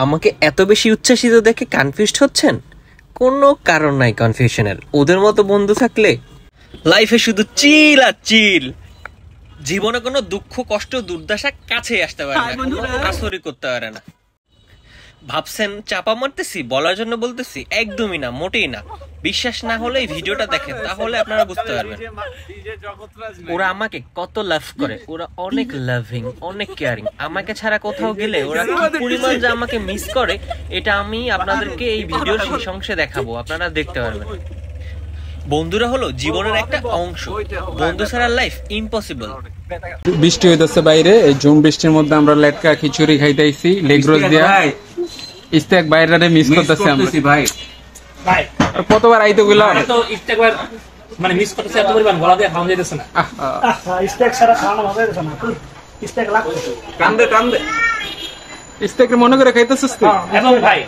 আমাকে এত বেশি উচ্ছ্বাসিত দেখে কনফিউজড হচ্ছেন? কোনো কারণ নাই কনফিউশনের। ওদের মতো বন্ধু থাকলে লাইফে শুধু চিল আর চিল। জীবনে কোনো দুঃখ কষ্ট দুর্দশা কাছে আসতে পারে না, আসরি করতে পারে না। ভাবছেন চাপা মারতেছি, বলার জন্য বলতেছি? একদমই না, মোটেই না। বিশ্বাস না হলে এই ভিডিওটা দেখেন, তাহলে আপনারা বুঝতে পারবেন ওরা আমাকে কত লাভ করে। ওরা অনেক লাভিং, অনেক কেয়ারিং। আমাকে ছাড়া কোথাও গেলে ওরা কি পরিমাণ যে আমাকে মিস করে, এটা আমি আপনাদেরকে এই ভিডিওর শেষ অংশে দেখাবো, আপনারা দেখতে পারবেন। বন্ধুরা হলো জীবনের একটা অংশ, বন্ধু ছাড়া লাইফ ইম্পসিবল। বৃষ্টি হইতেছে বাইরে, এই ঝুম বৃষ্টির মধ্যে আমরা লেটকা খিচুড়ি খাইতেছি লেগ রোজ দিয়া। ইস্তেক বাইরে মিস করতেছি আমরা ভাই। ভাই কতবার আইতে গেলাম তো ইস্তেকবার, মানে মিস করতেছি এত পরিমাণ, গলা দিয়ে খাওয়া যাইতেছে না। ইস্তেক সারা খাওয়ানো হবে না, ইস্তেক লাগছে কান্দে কান্দে। ইস্তেক মনে করে খাইতেছিস তুই? এবং ভাই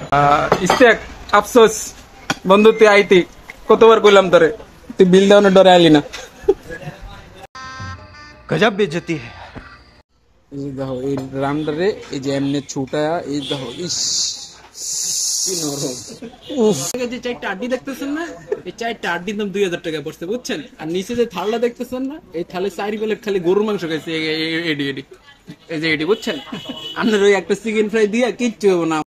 ইস্তেক আফসোস বন্ধু, তুই আইতি কতবার কইলাম তোরে, তুই বিল দেওয়ানোর ডরে আইলি না। गजब बेइज्जती है। এই দেখো এই রামডারে, এই যে এমনি ছুটা, এই দেখো ইস কি নরম। যে চারটা আড্ডি দেখতেছেন না, এই চারটা আড্ডির দাম 2000 টাকা পড়ছে, বুঝছেন? আর নিচে যে থালটা দেখতেছেন না, এই থালে 4 প্লেট খালি গরুর মাংস খাইছে। এডি এডি এই যে এডি, বুঝছেন? আপনার ওই একটা চিকেন ফ্রাই দিয়া কিচ্ছু হবে না।